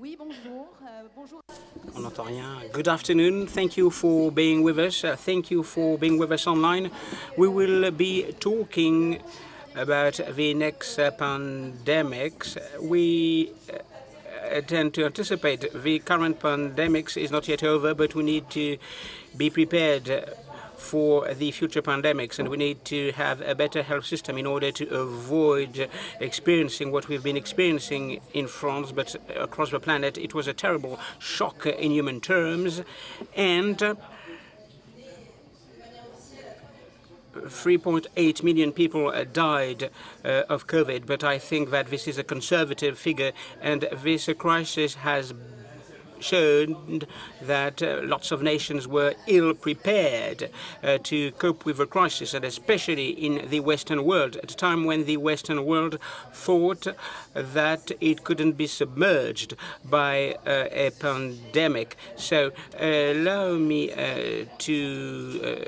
Oui, bonjour. Bonjour. On n'entend rien. Good afternoon. Thank you for being with us. Thank you for being with us online. We will be talking about the next pandemics. We tend to anticipate the current pandemics is not yet over, but we need to be prepared for the future pandemics, and we need to have a better health system in order to avoid experiencing what we've been experiencing in France, but across the planet. It was a terrible shock in human terms, and 3.8 million people died of COVID, but I think that this is a conservative figure, and this crisis has shown that lots of nations were ill prepared to cope with the crisis, and especially in the Western world, at a time when the Western world thought that it couldn't be submerged by a pandemic. So allow me to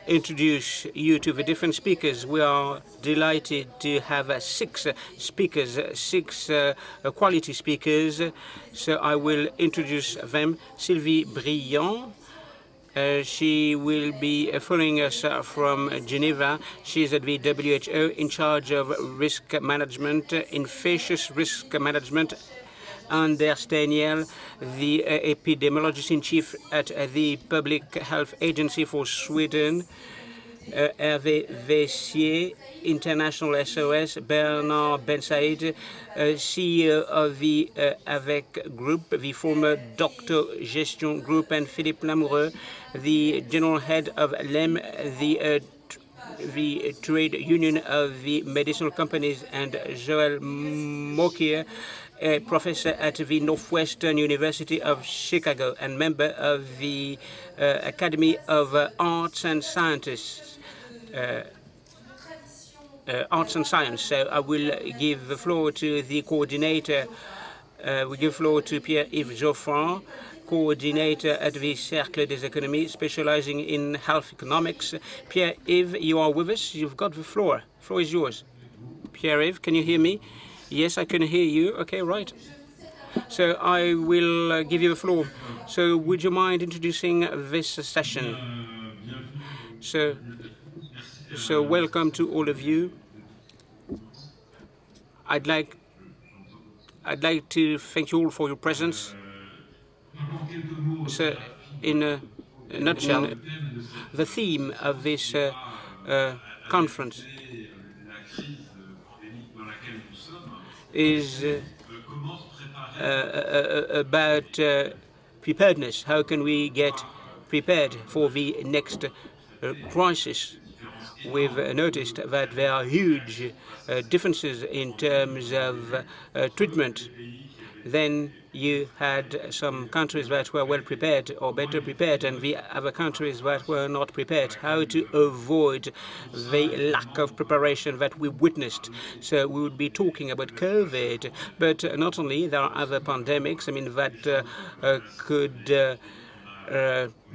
introduce you to the different speakers. We are delighted to have six speakers, six quality speakers. So I will introduce them. Sylvie Briand. She will be following us from Geneva. She is at the WHO in charge of risk management, infectious risk management. Anders Daniel, the epidemiologist-in-chief at the Public Health Agency for Sweden. Hervé Vessier, International SOS. Bernard Ben Said, CEO of the AVEC Group, the former Doctor Gestion Group, and Philippe Lamoureux, the General Head of LEM, the trade union of the medicinal companies, and Joël Mokier, a professor at the Northwestern University of Chicago and member of the Academy of Arts and Sciences. Arts and Science. So I will give the floor to the coordinator. We give the floor to Pierre-Yves Geoffroy, coordinator at the Cercle des Économies, specializing in health economics. Pierre-Yves, you are with us. You've got the floor. The floor is yours. Pierre-Yves, can you hear me? Yes, I can hear you. Okay, right. So I will give you the floor. So would you mind introducing this session? So welcome to all of you. I'd like to thank you all for your presence. So in a nutshell, the theme of this conference is about preparedness. How can we get prepared for the next crisis? We've noticed that there are huge differences in terms of treatment. Then you had some countries that were well prepared or better prepared, and the other countries that were not prepared. How to avoid the lack of preparation that we witnessed. So we would be talking about COVID, but not only, there are other pandemics, that could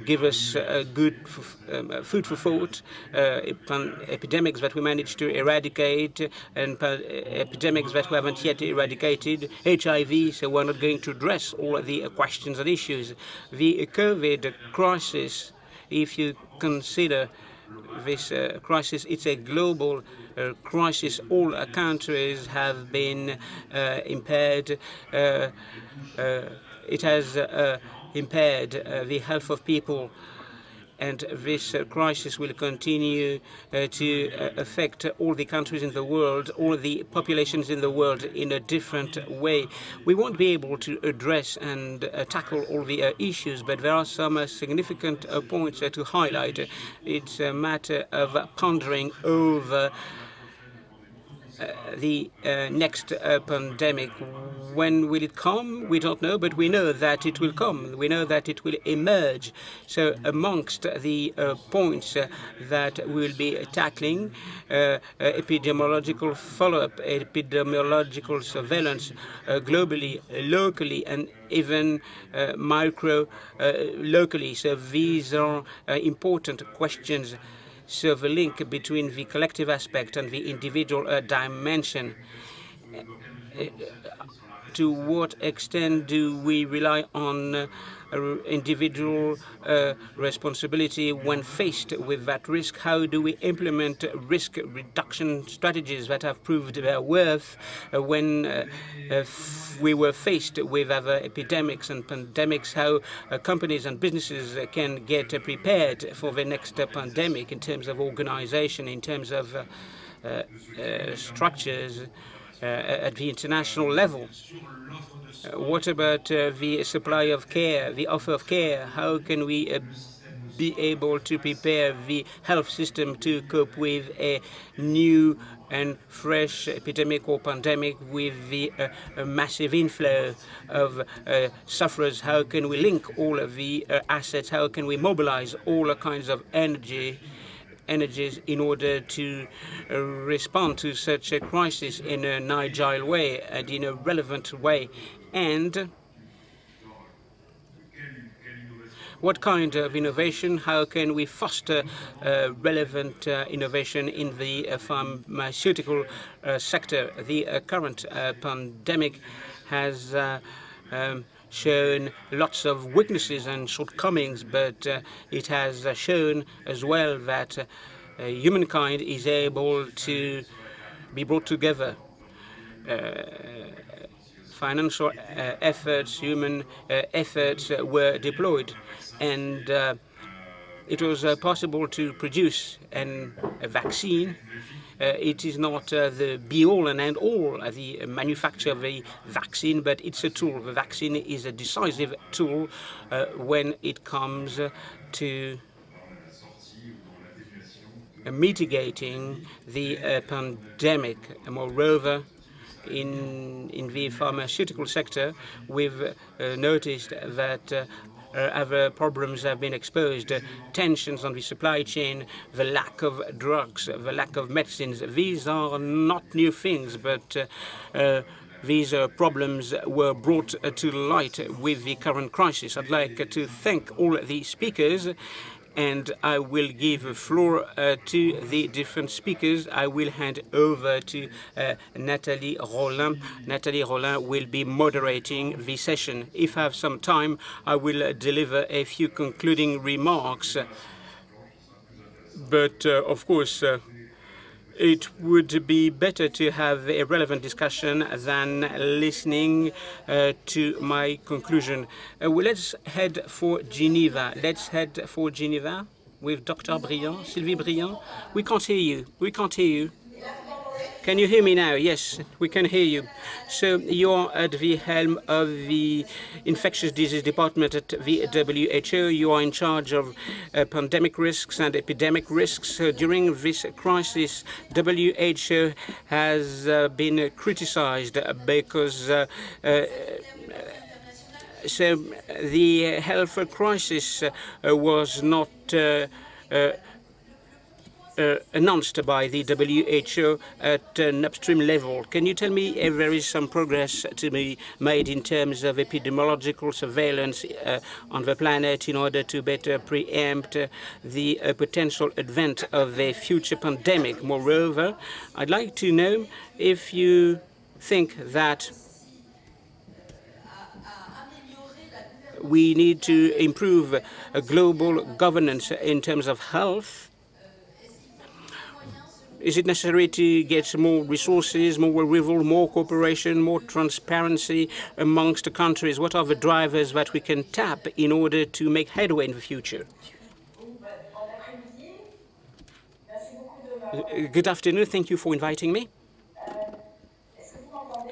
give us good food for thought, epidemics that we managed to eradicate, and epidemics that we haven't yet eradicated, HIV, so we're not going to address all of the questions and issues. The COVID crisis, if you consider this crisis, it's a global crisis. All countries have been impaired. It has impaired the health of people, and this crisis will continue to affect all the countries in the world, all the populations in the world in a different way. We won't be able to address and tackle all the issues, but there are some significant points to highlight. It's a matter of pondering over the next pandemic. When will it come? We don't know, but we know that it will come. We know that it will emerge. So amongst the points that we will be tackling, epidemiological follow-up, epidemiological surveillance globally, locally, and even locally. So these are important questions. So the link between the collective aspect and the individual dimension. To what extent do we rely on individual responsibility when faced with that risk? How do we implement risk reduction strategies that have proved their worth when we were faced with other epidemics and pandemics? How companies and businesses can get prepared for the next pandemic in terms of organization, in terms of structures at the international level? What about the supply of care, the offer of care? How can we be able to prepare the health system to cope with a new and fresh epidemic or pandemic with the massive inflow of sufferers? How can we link all of the assets? How can we mobilize all kinds of energies in order to respond to such a crisis in an agile way and in a relevant way? And what kind of innovation? How can we foster relevant innovation in the pharmaceutical sector? The current pandemic has shown lots of weaknesses and shortcomings, but it has shown as well that humankind is able to be brought together. Financial efforts, human efforts were deployed, and it was possible to produce a vaccine. It is not the be-all and end-all, the manufacture of a vaccine, but it's a tool. The vaccine is a decisive tool when it comes to mitigating the pandemic. Moreover, in the pharmaceutical sector, we've noticed that other problems have been exposed. Tensions on the supply chain, the lack of drugs, the lack of medicines. These are not new things, but these problems were brought to light with the current crisis. I'd like to thank all the speakers, and I will give the floor to the different speakers. I will hand over to Nathalie Rollin. Nathalie Rollin will be moderating the session. If I have some time, I will deliver a few concluding remarks. But of course, it would be better to have a relevant discussion than listening to my conclusion. Well, let's head for Geneva. Let's head for Geneva with Dr. Briand, Sylvie Briand. We can't hear you. We can't hear you. Can you hear me now? Yes, we can hear you. So you're at the helm of the infectious disease department at the WHO. You are in charge of pandemic risks and epidemic risks. During this crisis, WHO has been criticized because so the health crisis was not announced by the WHO at an upstream level. Can you tell me if there is some progress to be made in terms of epidemiological surveillance on the planet in order to better preempt the potential advent of a future pandemic? Moreover, I'd like to know if you think that we need to improve global governance in terms of health. Is it necessary to get more resources, more wherewithal, more cooperation, more transparency amongst the countries? What are the drivers that we can tap in order to make headway in the future? Good afternoon. Thank you for inviting me.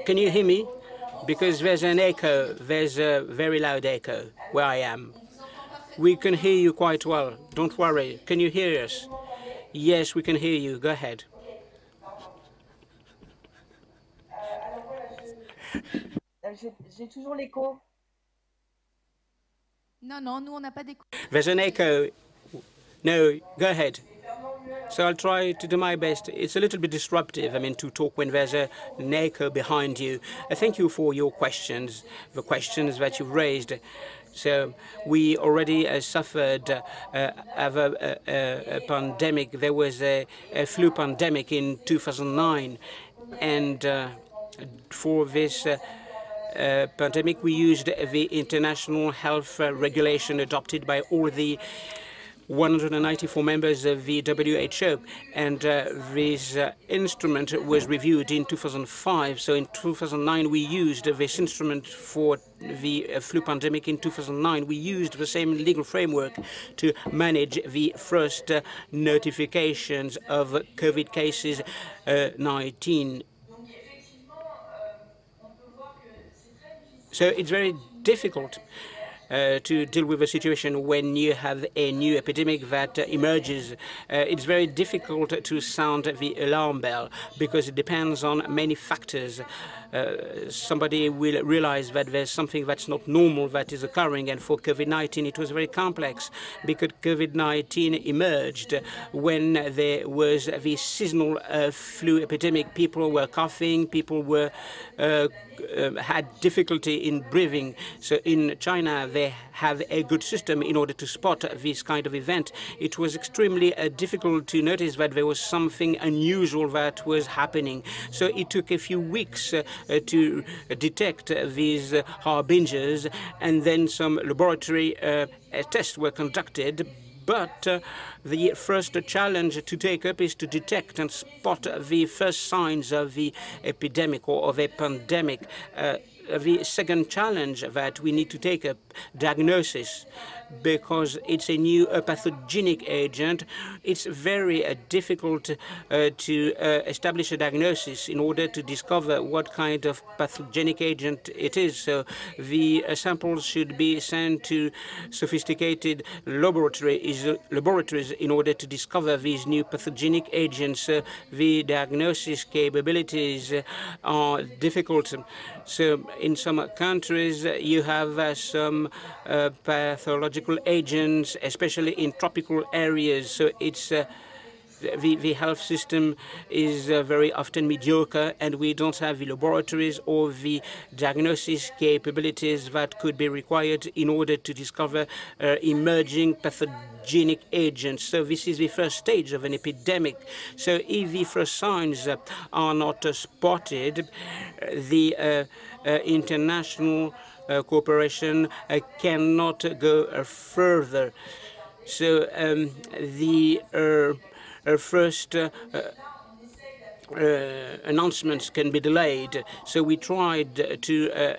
Can you hear me? Because there's an echo. There's a very loud echo where I am. We can hear you quite well. Don't worry. Can you hear us? Yes, we can hear you. Go ahead. J'ai toujours l'écho. Non, non, nous on n'a pas d'écho. There's an echo. No, go ahead. So I'll try to do my best. It's a little bit disruptive, to talk when there's an echo behind you. Thank you for your questions, the questions that you've raised. So we already suffered a pandemic. There was a flu pandemic in 2009, and For this pandemic, we used the international health regulation adopted by all the 194 members of the WHO, and this instrument was reviewed in 2005. So in 2009, we used this instrument for the flu pandemic. In 2009, we used the same legal framework to manage the first notifications of COVID cases 19. So it's very difficult to deal with a situation when you have a new epidemic that emerges. It's very difficult to sound the alarm bell because it depends on many factors. Somebody will realize that there's something that's not normal that is occurring, and for COVID-19 it was very complex because COVID-19 emerged when there was the seasonal flu epidemic. People were coughing, people were had difficulty in breathing. So in China, they have a good system in order to spot this kind of event. It was extremely difficult to notice that there was something unusual that was happening. So it took a few weeks to detect these harbingers, and then some laboratory tests were conducted. But the first challenge to take up is to detect and spot the first signs of the epidemic or of a pandemic. The second challenge that we need to take up, diagnosis, because it's a new pathogenic agent. It's very difficult to establish a diagnosis in order to discover what kind of pathogenic agent it is. So the samples should be sent to sophisticated laboratories in order to discover these new pathogenic agents. The diagnosis capabilities are difficult. So in some countries, you have some pathological agents, especially in tropical areas. So it's the health system is very often mediocre, and we don't have the laboratories or the diagnosis capabilities that could be required in order to discover emerging pathogenic agents. So this is the first stage of an epidemic. So if the first signs are not spotted, the international cooperation cannot go further. So the first announcements can be delayed. So we tried to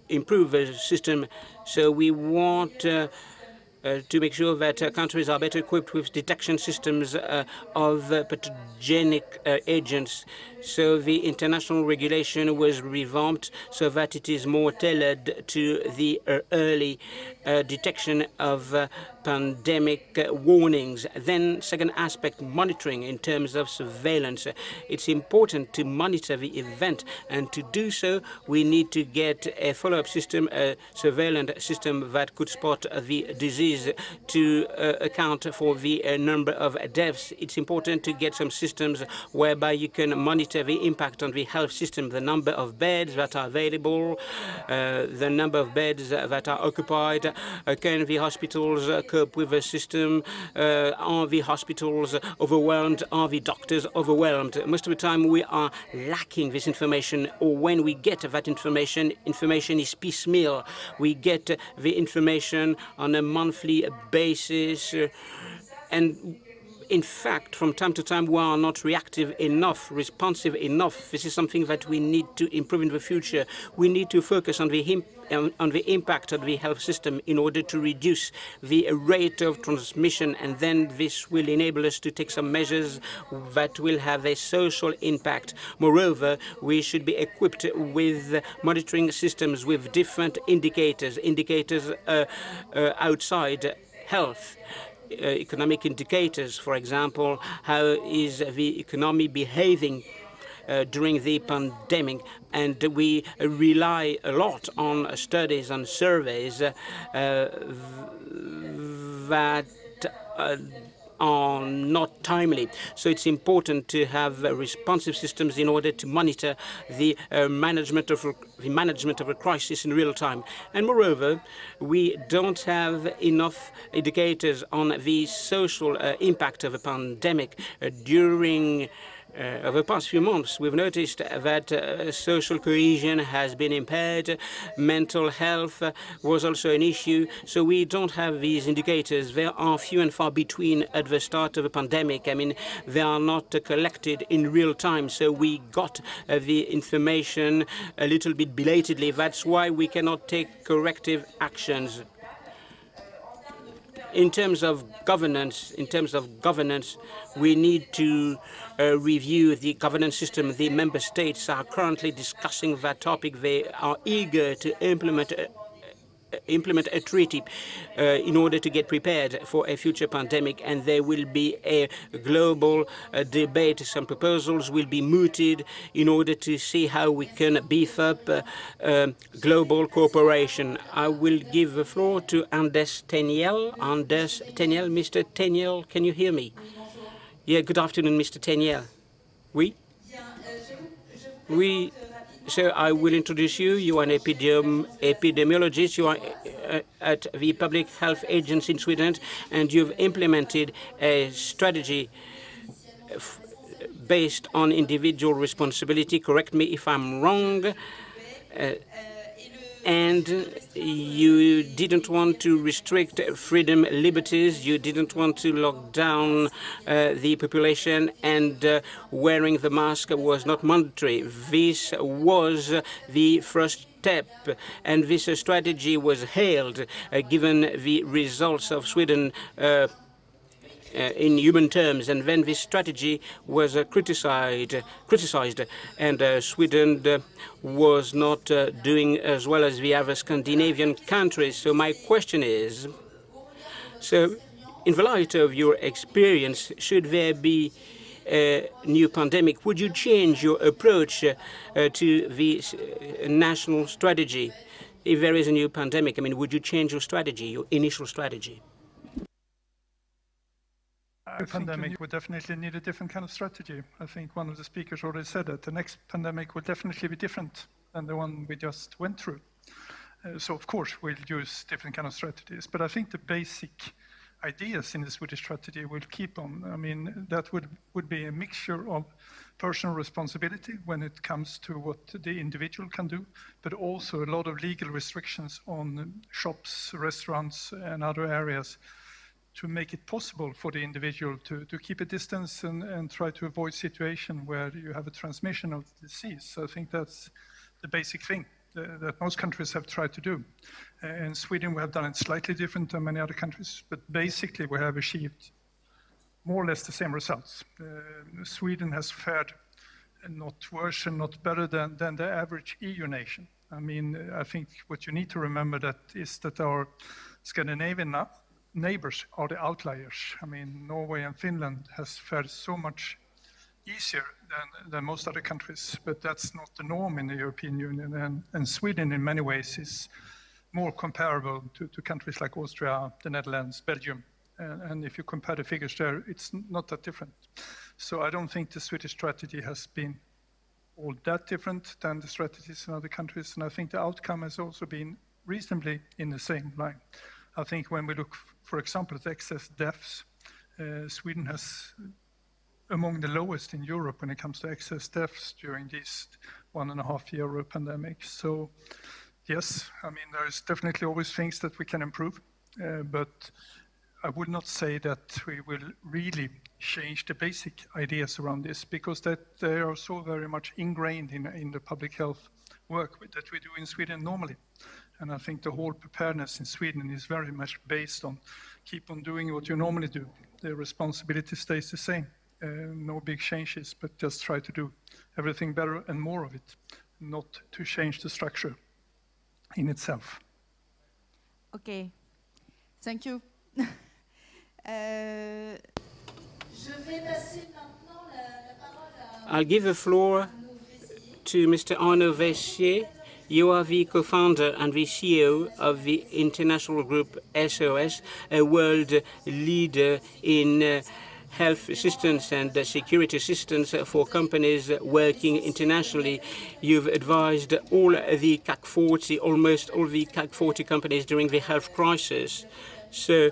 improve the system. So we want to make sure that countries are better equipped with detection systems of pathogenic agents. So the international regulation was revamped so that it is more tailored to the early detection of pandemic warnings. Then second aspect, monitoring in terms of surveillance. It's important to monitor the event, and to do so we need to get a follow-up system, a surveillance system that could spot the disease to account for the number of deaths. It's important to get some systems whereby you can monitor the impact on the health system, the number of beds that are available, the number of beds that are occupied. Can the hospitals cope with the system? Are the hospitals overwhelmed? Are the doctors overwhelmed? Most of the time we are lacking this information, or when we get that information is piecemeal. We get the information on a monthly basis, and in fact, from time to time, we are not reactive enough, responsive enough. This is something that we need to improve in the future. We need to focus on the impact of the health system in order to reduce the rate of transmission, and then this will enable us to take some measures that will have a social impact. Moreover, we should be equipped with monitoring systems with different indicators outside health. Economic indicators, for example, how is the economy behaving during the pandemic, and we rely a lot on studies and surveys that are not timely. So it's important to have responsive systems in order to monitor the management of a crisis in real time. And moreover, we don't have enough indicators on the social impact of a pandemic. During over the past few months, we've noticed that social cohesion has been impaired, mental health was also an issue, so we don't have these indicators. They are few and far between at the start of the pandemic. I mean, they are not collected in real time, so we got the information a little bit belatedly. That's why we cannot take corrective actions. In terms of governance, we need to review the governance system. The member states are currently discussing that topic. They are eager to implement a treaty in order to get prepared for a future pandemic, and there will be a global debate. Some proposals will be mooted in order to see how we can beef up global cooperation. I will give the floor to Anders Teniel. Mr. Teniel, can you hear me? Yeah, good afternoon, Mr. Teniel. Oui? Oui. So I will introduce you. You are an epidemiologist. You are at the Public Health Agency in Sweden, and you've implemented a strategy based on individual responsibility. Correct me if I'm wrong. And you didn't want to restrict freedom, liberties. You didn't want to lock down the population, and wearing the mask was not mandatory. This was the first step, and this strategy was hailed, given the results of Sweden in human terms, and then this strategy was criticized, and Sweden was not doing as well as the other Scandinavian countries. So my question is, so in the light of your experience, should there be a new pandemic, would you change your approach to the national strategy? If there is a new pandemic, I mean, would you change your strategy, your initial strategy? The pandemic would definitely need a different kind of strategy. I think one of the speakers already said that the next pandemic will definitely be different than the one we just went through. So of course we'll use different kind of strategies, but I think the basic ideas in the Swedish strategy will keep on. I mean, that would be a mixture of personal responsibility when it comes to what the individual can do, but also a lot of legal restrictions on shops, restaurants, and other areas to make it possible for the individual to keep a distance and try to avoid situation where you have a transmission of the disease. So I think that's the basic thing that most countries have tried to do. In Sweden, we have done it slightly different than many other countries, but basically we have achieved more or less the same results. Sweden has fared not worse and not better than the average EU nation. I mean, I think what you need to remember is that our Scandinavian neighbors are the outliers. I mean, Norway and Finland has fared so much easier than most other countries, but that's not the norm in the European Union. And Sweden, in many ways, is more comparable to countries like Austria, the Netherlands, Belgium. And if you compare the figures there, it's not that different. So I don't think the Swedish strategy has been all that different than the strategies in other countries. And I think the outcome has also been reasonably in the same line. I think when we look, for example, at excess deaths, Sweden has among the lowest in Europe when it comes to excess deaths during this 1.5-year pandemic. So yes, I mean, there's definitely always things that we can improve, but I would not say that we will really change the basic ideas around this, because that they are so very much ingrained in the public health work that we do in Sweden normally. And I think the whole preparedness in Sweden is very much based on keep on doing what you normally do. The responsibility stays the same. No big changes, but just try to do everything better and more of it, not to change the structure in itself. Okay, thank you. I'll give the floor to Mr. Arnaud Vessier. You are the co-founder and the CEO of the international group SOS, a world leader in health assistance and security assistance for companies working internationally. You've advised all the CAC 40, almost all the CAC 40 companies during the health crisis. So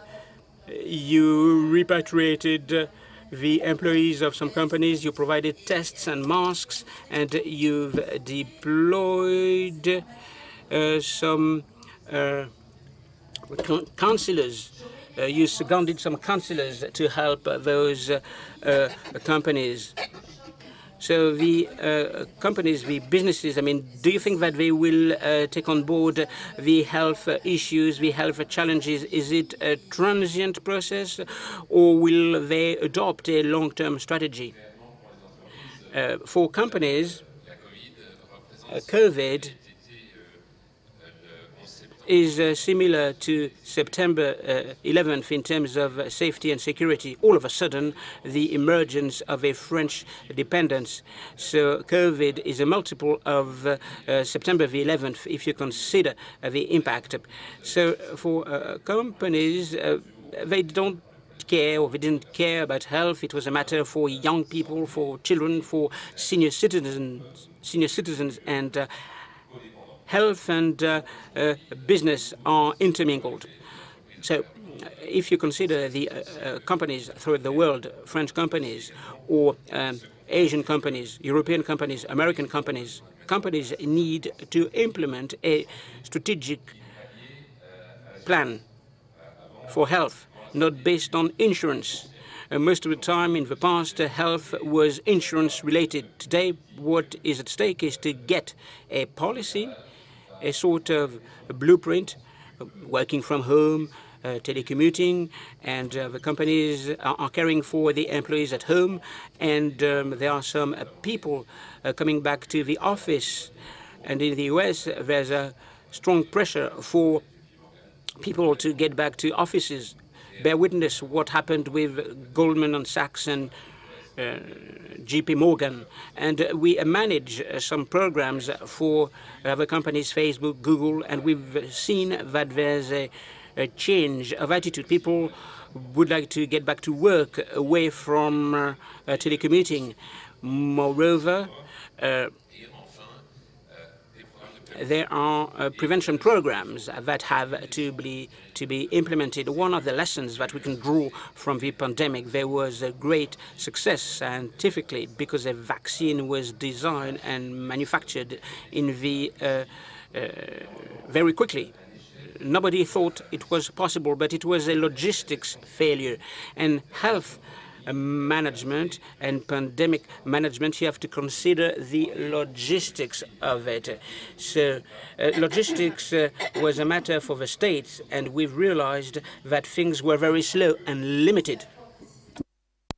you repatriated the employees of some companies, you provided tests and masks, and you've deployed some counselors. You seconded some counselors to help those companies. So the companies, the businesses, I mean, do you think that they will take on board the health issues, the health challenges? Is it a transient process, or will they adopt a long-term strategy? For companies, COVID is similar to September 11th in terms of safety and security. All of a sudden, the emergence of a French dependence. So COVID is a multiple of September the 11th if you consider the impact. So for companies, they don't care, or they didn't care about health. It was a matter for young people, for children, for senior citizens, and health and business are intermingled. So if you consider the companies throughout the world, French companies or Asian companies, European companies, American companies, companies need to implement a strategic plan for health, not based on insurance. Most of the time in the past, health was insurance related. Today, what is at stake is to get a policy, a sort of a blueprint, working from home, telecommuting, and the companies are caring for the employees at home, and there are some people coming back to the office. And in the US, there's a strong pressure for people to get back to offices. Bear witness what happened with Goldman Sachs and JP Morgan, and we manage some programs for other companies, Facebook, Google, and we've seen that there's a change of attitude. People would like to get back to work away from telecommuting. Moreover, there are prevention programs that have to be implemented. One of the lessons that we can draw from the pandemic, there was a great success scientifically because a vaccine was designed and manufactured in the very quickly. Nobody thought it was possible, but it was a logistics failure. And health management and pandemic management, you have to consider the logistics of it. So logistics was a matter for the states, and we've realized that things were very slow and limited.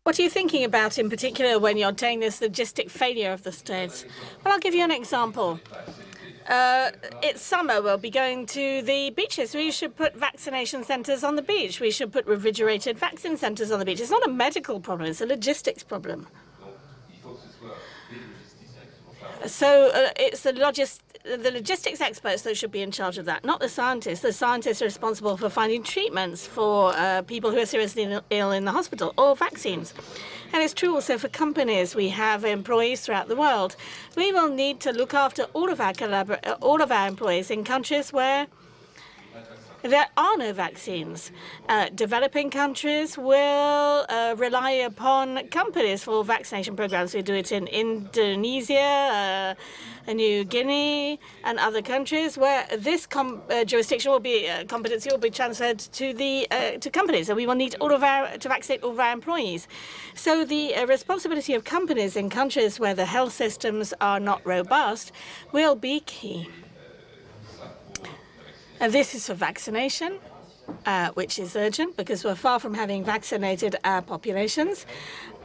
What are you thinking about in particular when you're saying this logistic failure of the states? Well, I'll give you an example. It's summer, we'll be going to the beaches. We should put vaccination centres on the beach. We should put refrigerated vaccine centres on the beach. It's not a medical problem, it's a logistics problem. So it's the logistics experts that should be in charge of that, not the scientists. The scientists are responsible for finding treatments for people who are seriously ill in the hospital, or vaccines. And it's true also for companies. We have employees throughout the world. We will need to look after all of our employees in countries where there are no vaccines. Developing countries will rely upon companies for vaccination programs. We do it in Indonesia, New Guinea, and other countries where this jurisdiction will be competency will be transferred to companies, and we will need to vaccinate all of our employees. So the responsibility of companies in countries where the health systems are not robust will be key. And this is for vaccination, which is urgent because we're far from having vaccinated our populations,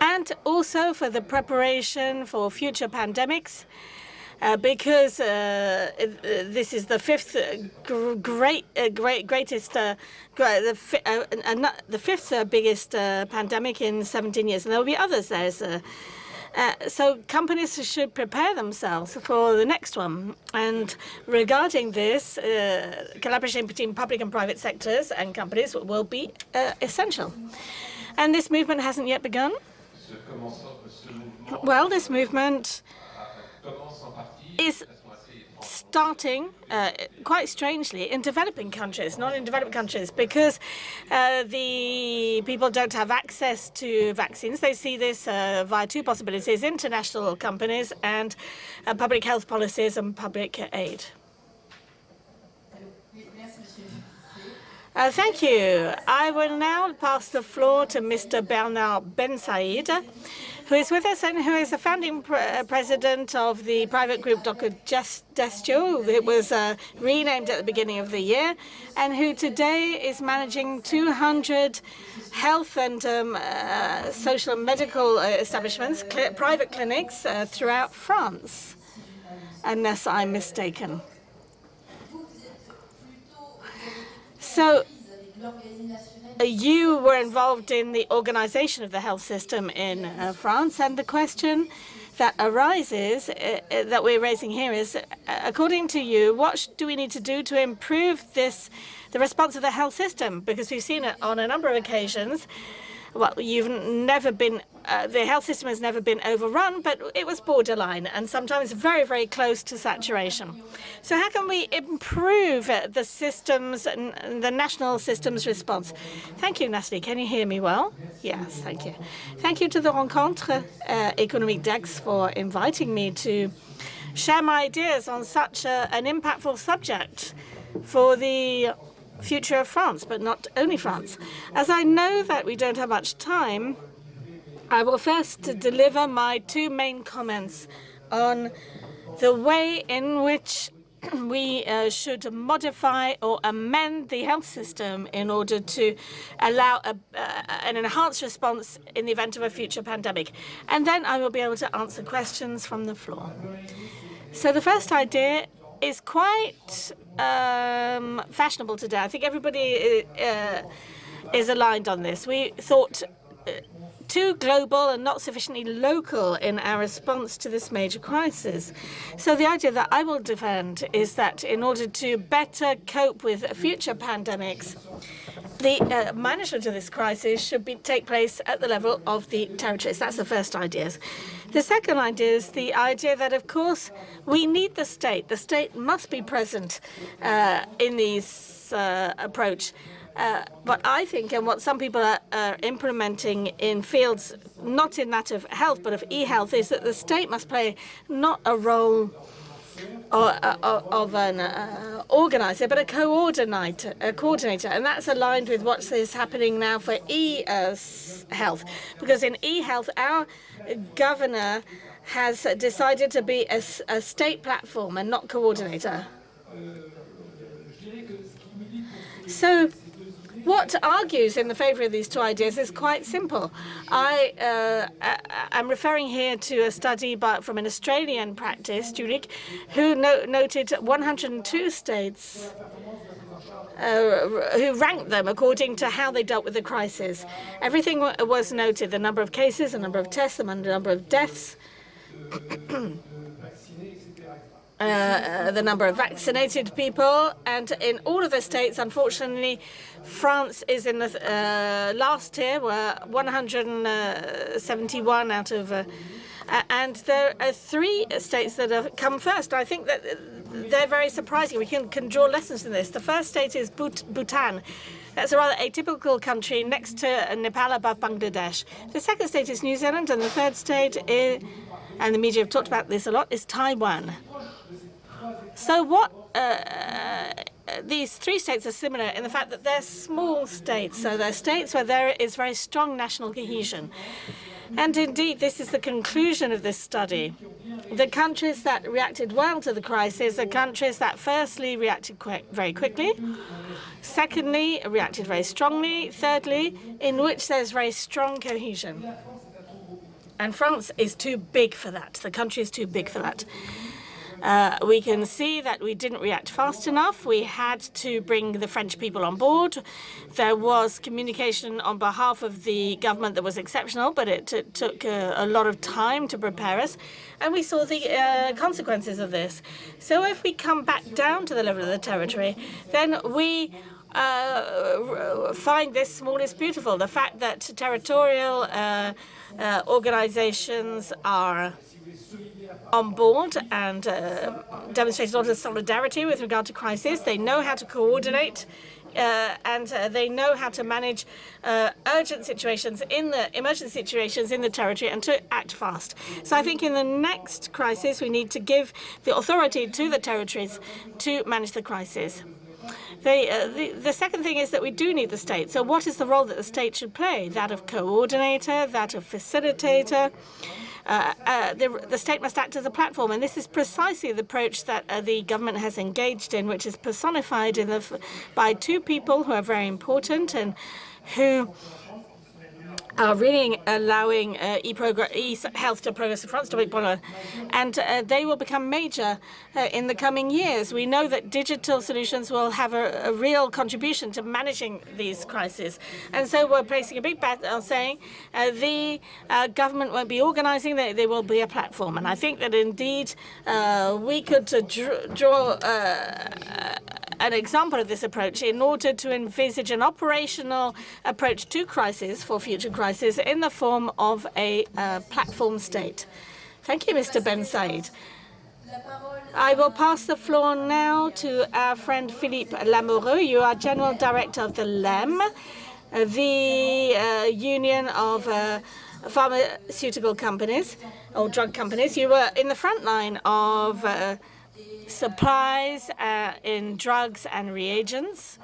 and also for the preparation for future pandemics, because this is the fifth biggest pandemic in 17 years, and there will be others. So companies should prepare themselves for the next one. And regarding this, collaboration between public and private sectors and companies will be essential. And this movement hasn't yet begun? Well, this movement is starting, quite strangely, in developing countries, not in developed countries, because the people don't have access to vaccines. They see this via two possibilities: international companies and public health policies and public aid. Thank you. I will now pass the floor to Mr. Bernard Ben Said, who is with us and who is the founding president of the private group Logistic. It was renamed at the beginning of the year, and who today is managing 200 health and social and medical establishments, private clinics throughout France, unless I'm mistaken. So you were involved in the organization of the health system in France, and the question that arises, that we're raising here is, according to you, what do we need to do to improve the response of the health system? Because we've seen it on a number of occasions. Well, the health system has never been overrun, but it was borderline and sometimes very, very close to saturation. So how can we improve the systems, the national systems response? Thank you, Natalie. Can you hear me well? Yes, thank you. Thank you to the Rencontre Économique d'Aix for inviting me to share my ideas on such an impactful subject for the future of France, but not only France. As I know that we don't have much time, I will first deliver my two main comments on the way in which we should modify or amend the health system in order to allow an enhanced response in the event of a future pandemic. And then I will be able to answer questions from the floor. So the first idea is quite fashionable today. I think everybody is aligned on this. We thought too global and not sufficiently local in our response to this major crisis. So the idea that I will defend is that in order to better cope with future pandemics, the management of this crisis should take place at the level of the territories. That's the first idea. The second idea is the idea that, of course, we need the state. The state must be present in this approach. But I think, and what some people are implementing in fields not in that of health but of e-health, is that the state must play not a role of an organizer, but a coordinator, and that's aligned with what is happening now for e-health. Because in e-health, our governor has decided to be a state platform and not coordinator. So what argues in the favor of these two ideas is quite simple. I'm referring here to a study from an Australian practice, Zurich, who noted 102 states who ranked them according to how they dealt with the crisis. Everything was noted: the number of cases, the number of tests, the number of deaths, the number of vaccinated people, and in all of the states, unfortunately, France is in the last tier, where 171 out of, and there are 3 states that have come first. I think that they're very surprising. We can draw lessons from this. The first state is Bhutan. That's a rather atypical country next to Nepal, above Bangladesh. The second state is New Zealand, and the third state is, and the media have talked about this a lot, is Taiwan. So what these 3 states are similar in the fact that they're small states. So they're states where there is very strong national cohesion. And indeed, this is the conclusion of this study. The countries that reacted well to the crisis are countries that firstly reacted very quickly, secondly reacted very strongly, thirdly in which there's very strong cohesion. And France is too big for that. The country is too big for that. We can see that we didn't react fast enough. We had to bring the French people on board. There was communication on behalf of the government that was exceptional, but it took a lot of time to prepare us. And we saw the consequences of this. So if we come back down to the level of the territory, then we find this small is beautiful. The fact that territorial organizations are on board and demonstrated a lot of solidarity with regard to crisis. They know how to coordinate and they know how to manage urgent situations emergency situations in the territory and to act fast. So I think in the next crisis, we need to give the authority to the territories to manage the crisis. The second thing is that we do need the state. So what is the role that the state should play? That of coordinator, that of facilitator. The state must act as a platform, and this is precisely the approach that the government has engaged in, which is personified by two people who are very important and who are really allowing e-health to progress in France, and they will become major in the coming years. We know that digital solutions will have a real contribution to managing these crises. And so we're placing a big bet on saying the government won't be organizing, they will be a platform. And I think that indeed we could draw an example of this approach in order to envisage an operational approach to crisis for future crises in the form of a platform state. Thank you, Mr. Ben Said. I will pass the floor now to our friend Philippe Lamoureux. You are General Director of the LEM, the Union of Pharmaceutical Companies or Drug Companies. You were in the front line of supplies in drugs and reagents.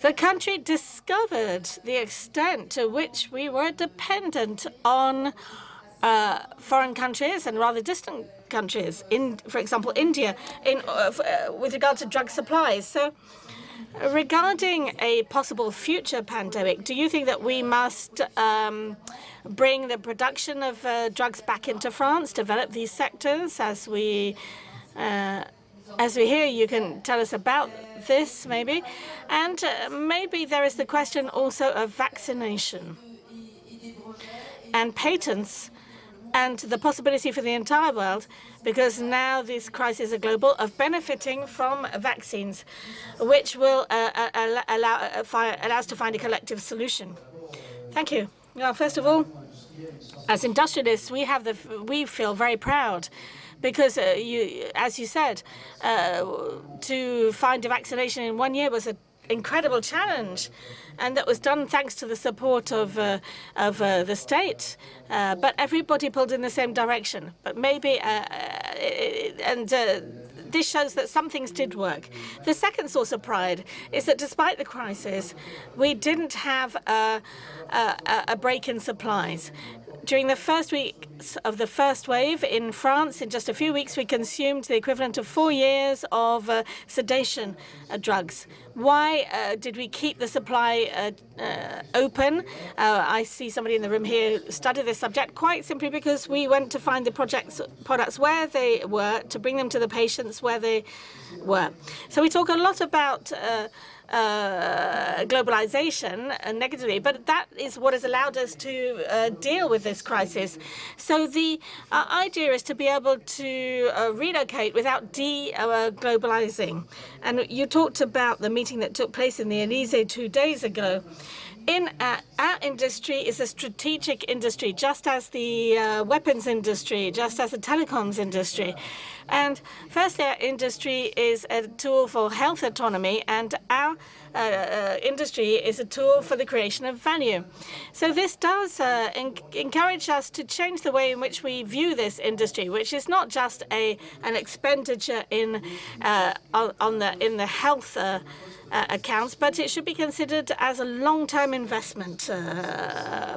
The country discovered the extent to which we were dependent on foreign countries and rather distant countries, for example, India, with regard to drug supplies. So regarding a possible future pandemic, do you think that we must bring the production of drugs back into France, develop these sectors as we hear? You can tell us about this, maybe. And maybe there is the question also of vaccination and patents and the possibility for the entire world, because now these crises are global, of benefiting from vaccines, which will allow us to find a collective solution. Thank you. Well, first of all, as industrialists, we feel very proud because, as you said, to find a vaccination in 1 year was an incredible challenge, and that was done thanks to the support of the state. But everybody pulled in the same direction. But maybe, this shows that some things did work. The second source of pride is that despite the crisis, we didn't have a break in supplies. During the first weeks of the first wave in France, in just a few weeks, we consumed the equivalent of 4 years of sedation drugs. Why did we keep the supply open? I see somebody in the room here who studied this subject, quite simply because we went to find the products where they were, to bring them to the patients where they were. So we talk a lot about globalization negatively, but that is what has allowed us to deal with this crisis. So the idea is to be able to relocate without de-globalizing. And you talked about the meeting that took place in the Élysée 2 days ago. Our industry is a strategic industry, just as the weapons industry, just as the telecoms industry. And firstly, our industry is a tool for health autonomy, and our industry is a tool for the creation of value. So this does encourage us to change the way in which we view this industry, which is not just an expenditure in the health accounts, but it should be considered as a long-term investment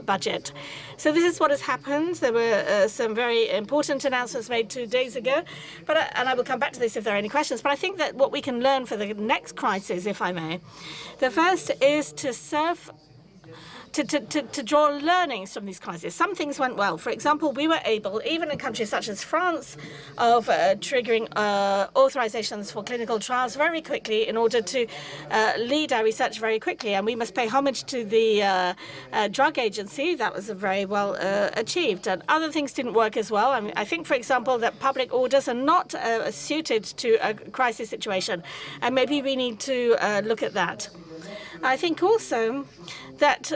budget. So this is what has happened. There were some very important announcements made 2 days ago, and I will come back to this if there are any questions. But I think that what we can learn for the next crisis, if I may, the first is to draw learnings from these crises. Some things went well. For example, we were able, even in countries such as France, of triggering authorizations for clinical trials very quickly in order to lead our research very quickly. And we must pay homage to the drug agency. That was very well achieved. And other things didn't work as well. I mean, I think, for example, that public orders are not suited to a crisis situation. And maybe we need to look at that. I think also that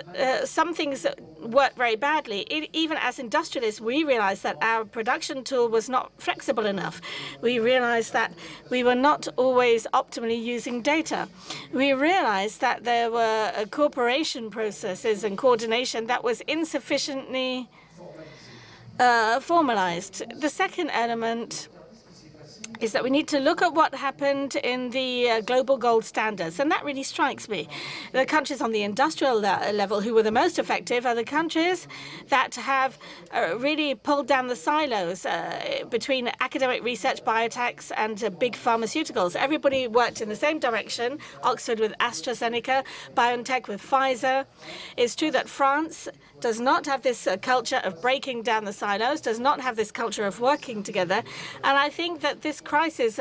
some things worked very badly. Even as industrialists, we realized that our production tool was not flexible enough. We realized that we were not always optimally using data. We realized that there were cooperation processes and coordination that was insufficiently formalized. The second element is that we need to look at what happened in the global gold standards, and that really strikes me. The countries on the industrial level who were the most effective are the countries that have really pulled down the silos between academic research, biotechs, and big pharmaceuticals. Everybody worked in the same direction, Oxford with AstraZeneca, BioNTech with Pfizer. It's true that France does not have this culture of breaking down the silos, does not have this culture of working together. And I think that this crisis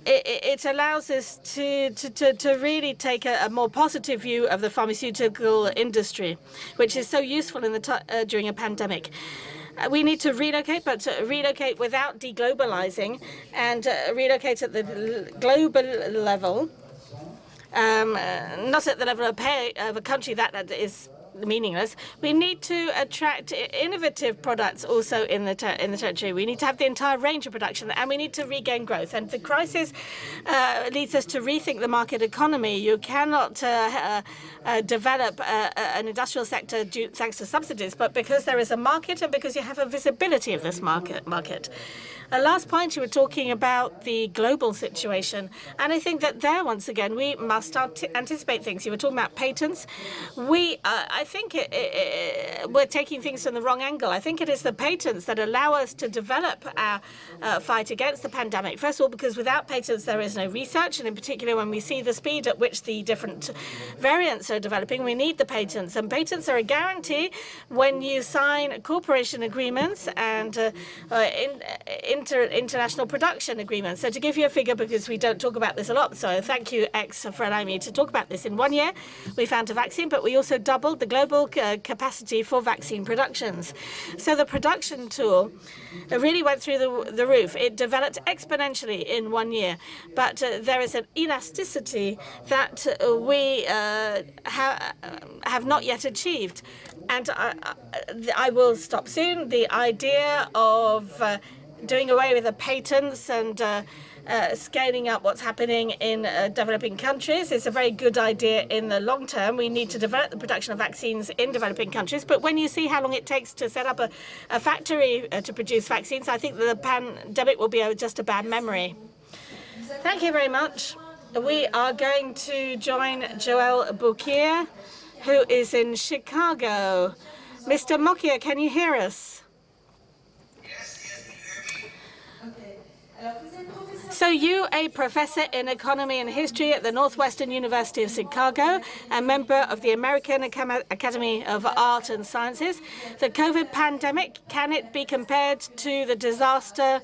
it allows us to really take a more positive view of the pharmaceutical industry, which is so useful in the during a pandemic. We need to relocate, but relocate without deglobalizing, and relocate at the global level. Not at the level of a country that is meaningless. We need to attract innovative products also in the territory. We need to have the entire range of production, and we need to regain growth. And the crisis leads us to rethink the market economy. You cannot develop an industrial sector thanks to subsidies, but because there is a market and because you have a visibility of this market. Last point, you were talking about the global situation, and I think that there, once again, we must anticipate things. You were talking about patents. I think we're taking things from the wrong angle. I think it is the patents that allow us to develop our fight against the pandemic. First of all, because without patents, there is no research, and in particular, when we see the speed at which the different variants are developing, we need the patents. And patents are a guarantee when you sign cooperation agreements and international production agreements. So to give you a figure, because we don't talk about this a lot, so thank you, X, for allowing me to talk about this. In 1 year, we found a vaccine, but we also doubled the global capacity for vaccine productions. So the production tool really went through the roof. It developed exponentially in 1 year, but there is an elasticity that we have not yet achieved. And I will stop soon. The idea of doing away with the patents and scaling up what's happening in developing countries is a very good idea in the long term. We need to develop the production of vaccines in developing countries. But when you see how long it takes to set up a factory to produce vaccines, I think that the pandemic will be just a bad memory. Thank you very much. We are going to join Joël Bouquier, who is in Chicago. Mr. Mokia, can you hear us? So you, a professor in economy and history at the Northwestern University of Chicago, a member of the American Academy of Art and Sciences. The COVID pandemic, can it be compared to the disaster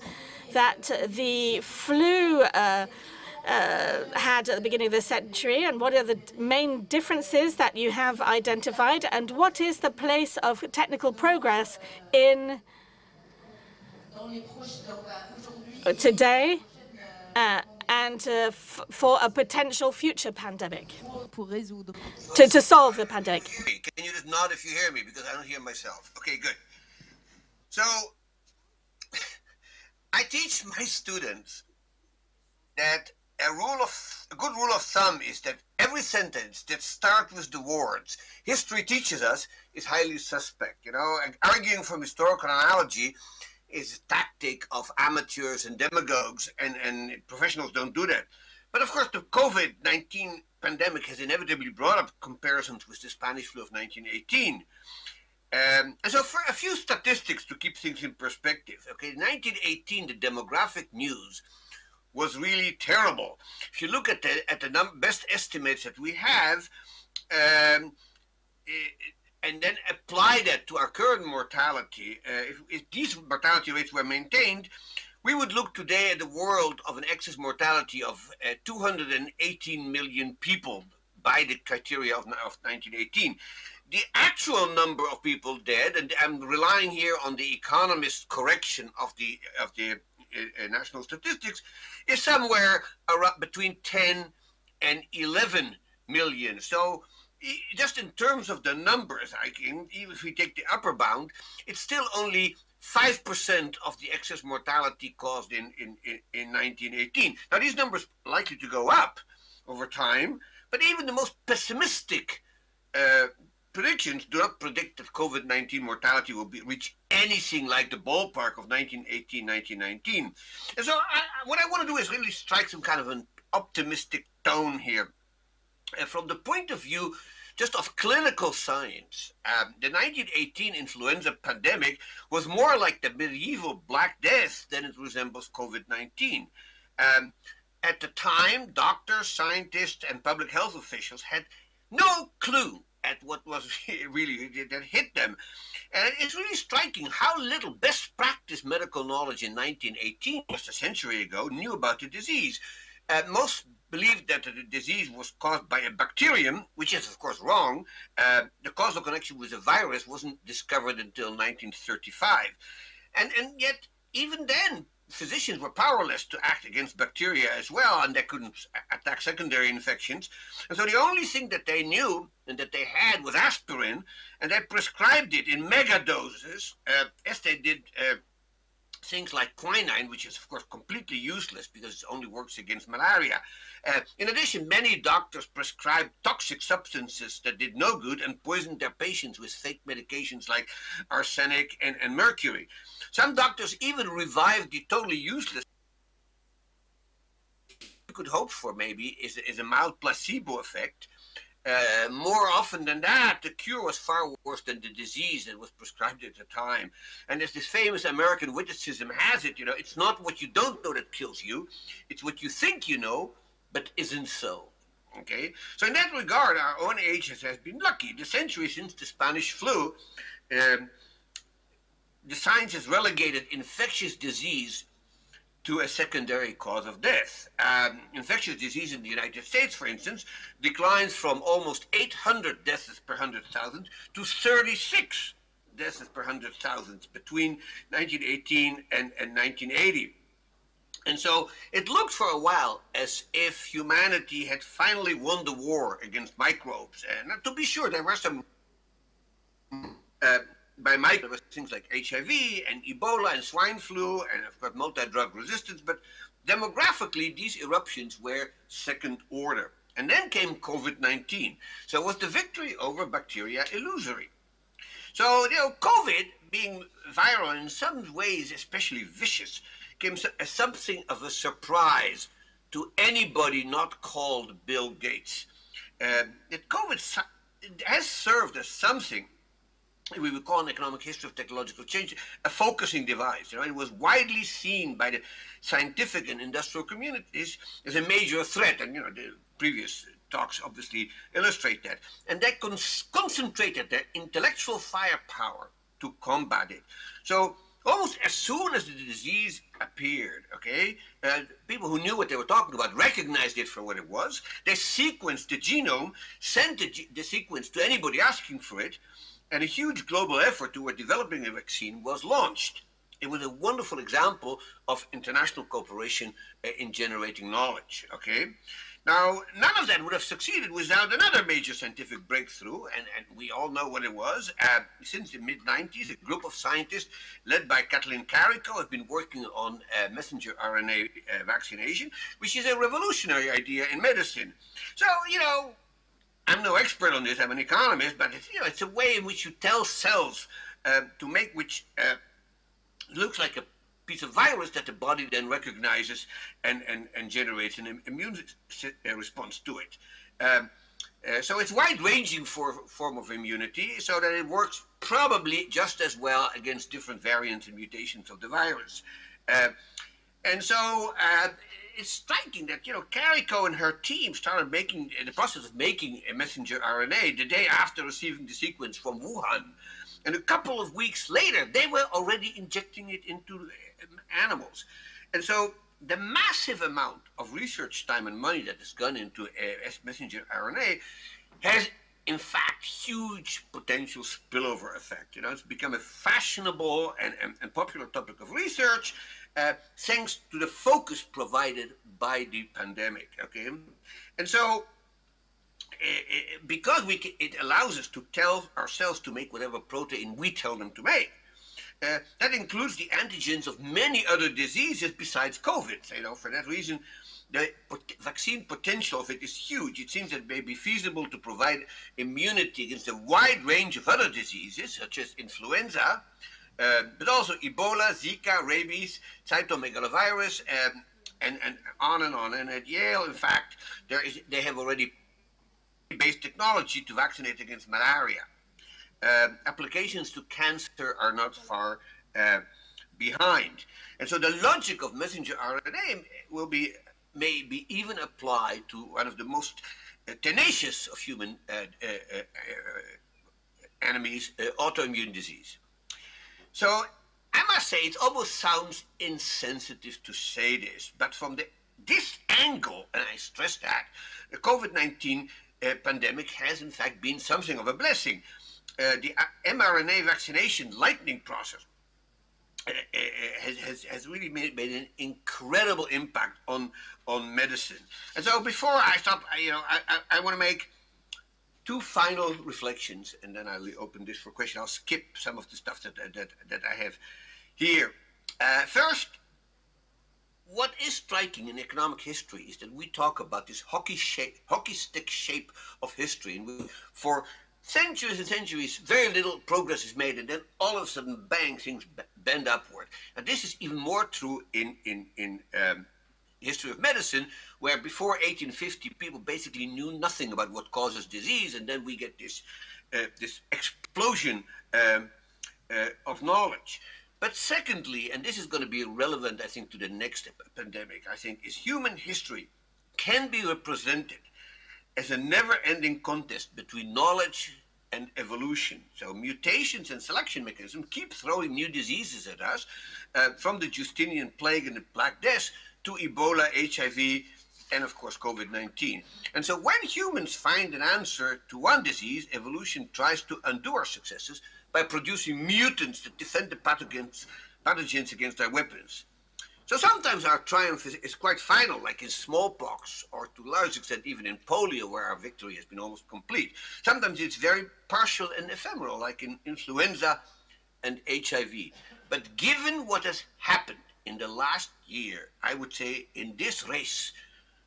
that the flu had at the beginning of the century? And what are the main differences that you have identified? And what is the place of technical progress in today and for a potential future pandemic, to solve the pandemic? Can you just nod if you hear me, because I don't hear myself? Okay, good. So I teach my students that a good rule of thumb is that every sentence that starts with the words "history teaches us" is highly suspect. You know, and arguing from historical analogy is a tactic of amateurs and demagogues, and professionals don't do that. But of course, the COVID-19 pandemic has inevitably brought up comparisons with the Spanish flu of 1918. And so for a few statistics to keep things in perspective. Okay, in 1918, the demographic news was really terrible. If you look at the best estimates that we have, and then apply that to our current mortality, if these mortality rates were maintained, we would look today at the world of an excess mortality of 218 million people by the criteria of 1918. The actual number of people dead, and I'm relying here on the Economist correction of the national statistics, is somewhere around between 10 and 11 million. So just in terms of the numbers, even if we take the upper bound, it's still only 5% of the excess mortality caused in 1918. Now, these numbers are likely to go up over time, but even the most pessimistic predictions do not predict that COVID-19 mortality will reach anything like the ballpark of 1918, 1919. And so what I want to do is really strike some kind of an optimistic tone here. From the point of view just of clinical science, the 1918 influenza pandemic was more like the medieval Black Death than it resembles COVID-19. At the time, doctors, scientists, and public health officials had no clue at what was really that hit them. And it's really striking how little best practice medical knowledge in 1918, just a century ago, knew about the disease. Most believed that the disease was caused by a bacterium, which is of course wrong. The causal connection with the virus wasn't discovered until 1935. And yet, even then, physicians were powerless to act against bacteria as well, and they couldn't attack secondary infections. And so the only thing that they knew and that they had was aspirin, and they prescribed it in mega doses, as they did things like quinine, which is of course completely useless because it only works against malaria. In addition, many doctors prescribed toxic substances that did no good and poisoned their patients with fake medications like arsenic and mercury. Some doctors even revived the totally useless. You could hope for maybe is a mild placebo effect. More often than that, the cure was far worse than the disease that was prescribed at the time. And as this famous American witticism has it, it's not what you don't know that kills you, it's what you think you know, but isn't so. Okay? So in that regard, our own age has been lucky. The century since the Spanish flu, the science has relegated infectious disease to a secondary cause of death. Infectious disease in the United States, for instance, declines from almost 800 deaths per 100,000 to 36 deaths per 100,000 between 1918 and 1980. And so it looked for a while as if humanity had finally won the war against microbes. And to be sure, there were some by microbes, things like HIV and Ebola and swine flu and of course multi-drug resistance, but demographically these eruptions were second order. And then came COVID-19. So was the victory over bacteria illusory? So, COVID, being viral in some ways especially vicious, came as something of a surprise to anybody not called Bill Gates. That COVID has served as something we would call in economic history of technological change a focusing device. It was widely seen by the scientific and industrial communities as a major threat, and the previous talks obviously illustrate that. And they concentrated their intellectual firepower to combat it. So almost as soon as the disease appeared, people who knew what they were talking about recognized it for what it was. They sequenced the genome, sent the sequence to anybody asking for it, and a huge global effort toward developing a vaccine was launched. It was a wonderful example of international cooperation in generating knowledge, Now, none of that would have succeeded without another major scientific breakthrough, and we all know what it was. Since the mid-90s, a group of scientists led by Kathleen Carrico have been working on messenger RNA vaccination, which is a revolutionary idea in medicine. So, I'm no expert on this, I'm an economist, but it's a way in which you tell cells to make which looks like a piece of virus that the body then recognizes and generates an immune response to it. So it's wide-ranging form of immunity, so that it works probably just as well against different variants and mutations of the virus. And so it's striking that, Carrico and her team started the process of making a messenger RNA the day after receiving the sequence from Wuhan. And a couple of weeks later, they were already injecting it into animals. And so the massive amount of research time and money that has gone into messenger RNA has, in fact, huge potential spillover effect. It's become a fashionable and popular topic of research, thanks to the focus provided by the pandemic, And so because it allows us to tell ourselves to make whatever protein we tell them to make. That includes the antigens of many other diseases besides COVID. You know, for that reason, the vaccine potential of it is huge. It seems that it may be feasible to provide immunity against a wide range of other diseases, such as influenza, but also Ebola, Zika, rabies, cytomegalovirus, and on and on. And at Yale, in fact, they have already based technology to vaccinate against malaria. Applications to cancer are not far behind. And so the logic of messenger RNA may be even applied to one of the most tenacious of human enemies, autoimmune disease. So I must say it almost sounds insensitive to say this, but from this angle, and I stress that, the COVID-19 pandemic has in fact been something of a blessing. The mRNA vaccination lightning process has really made an incredible impact on medicine. And so before I stop, I want to make two final reflections, and then I will open this for questions. I'll skip some of the stuff that I have here. First, what is striking in economic history is that we talk about this hockey stick shape of history, and for centuries and centuries, very little progress is made, and then all of a sudden, bang, things bend upward. And this is even more true in history of medicine, where before 1850, people basically knew nothing about what causes disease, and then we get this explosion of knowledge. But secondly, and this is going to be relevant, I think, to the next pandemic, I think, is human history can be represented as a never-ending contest between knowledge and evolution. So mutations and selection mechanisms keep throwing new diseases at us, from the Justinian plague and the Black Death to Ebola, HIV, and of course COVID-19. And so when humans find an answer to one disease, evolution tries to undo our successes by producing mutants that defend the pathogens against our weapons. So sometimes our triumph is quite final, like in smallpox, or to a large extent even in polio, where our victory has been almost complete. Sometimes it's very partial and ephemeral, like in influenza and HIV. But given what has happened in the last year, I would say in this race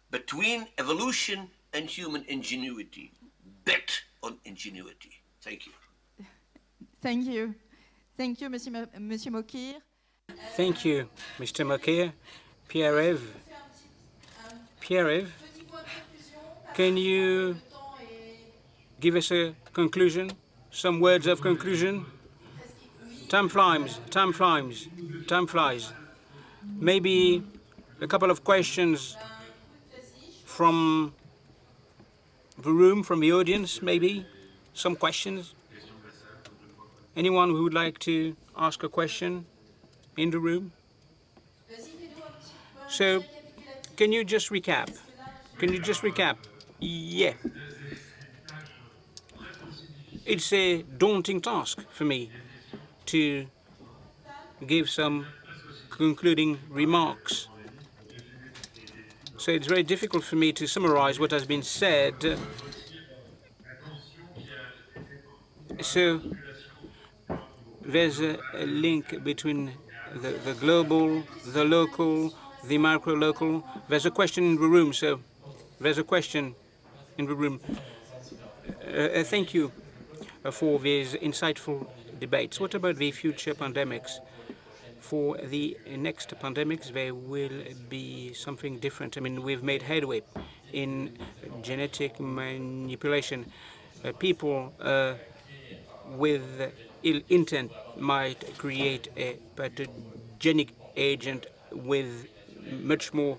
between evolution and human ingenuity, bet on ingenuity. Thank you. Thank you. Thank you, Monsieur Mokir. Thank you, Mr. Mokir. Pierre-Yves, can you give us a conclusion, some words of conclusion? Time flies. Maybe a couple of questions from the room, from the audience, maybe? Some questions? Anyone who would like to ask a question in the room? So, can you just recap? Yeah. It's a daunting task for me to give some concluding remarks. So it's very difficult for me to summarize what has been said. So there's a link between the global, the local, the macro-local. There's a question in the room, so there's a question in the room. Thank you for these insightful debates. What about the future pandemics? For the next pandemics, there will be something different. I mean, we've made headway in genetic manipulation. People with ill intent might create a pathogenic agent with much more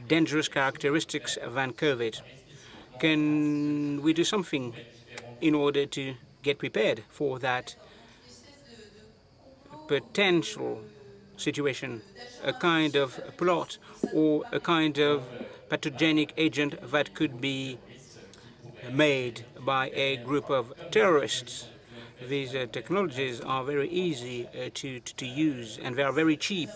dangerous characteristics than COVID. Can we do something in order to get prepared for that potential situation, a kind of plot or a kind of pathogenic agent that could be made by a group of terrorists? These technologies are very easy to use, and they are very cheap.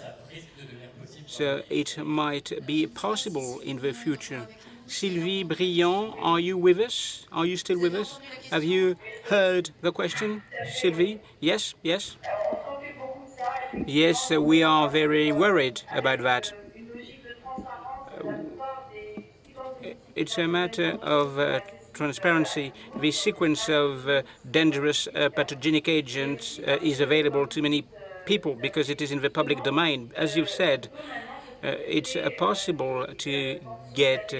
So it might be possible in the future, Sylvie Briand, are you with us? Are you still with us? Have you heard the question, Sylvie? Yes, yes. Yes, we are very worried about that. It's a matter of transparency. The sequence of dangerous pathogenic agents is available to many people because it is in the public domain. As you've said, it's possible to get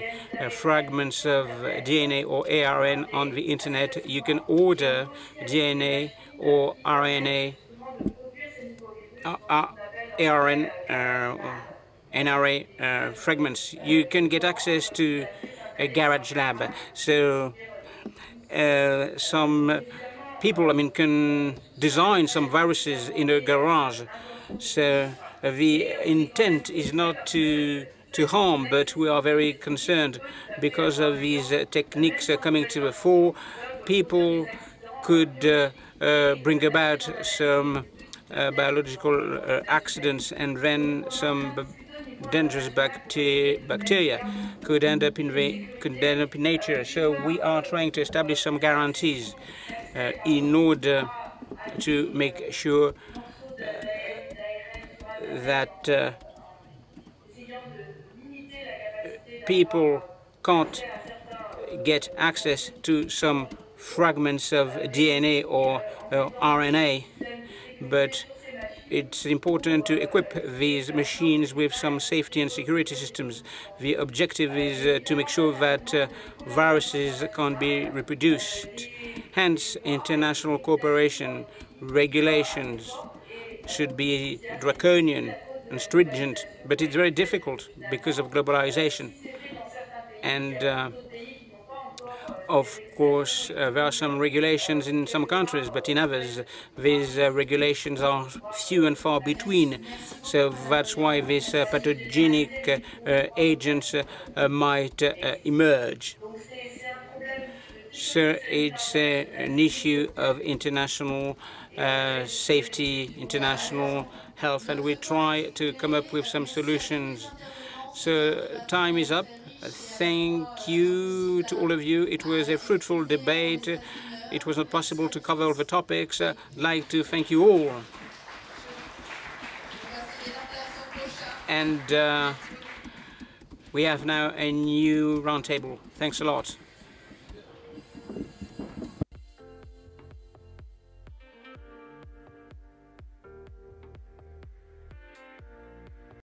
fragments of DNA or ARN on the internet. You can order DNA or RNA, ARN, NRA fragments. You can get access to a garage lab. So some people, can design some viruses in a garage. So the intent is not to harm, but we are very concerned because of these techniques coming to the fore. People could bring about some biological accidents, and then some dangerous bacteria could end up in nature. So we are trying to establish some guarantees in order to make sure that people can't get access to some fragments of DNA or RNA, but it's important to equip these machines with some safety and security systems. The objective is to make sure that viruses can't be reproduced. Hence, international cooperation, regulations should be draconian and stringent, but it's very difficult because of globalization. And of course, there are some regulations in some countries, but in others, these regulations are few and far between. So that's why these pathogenic agents might emerge. So it's an issue of international safety, international health, and we try to come up with some solutions. So time is up. Thank you to all of you. It was a fruitful debate. It was not possible to cover all the topics. I'd like to thank you all. And we have now a new roundtable. Thanks a lot.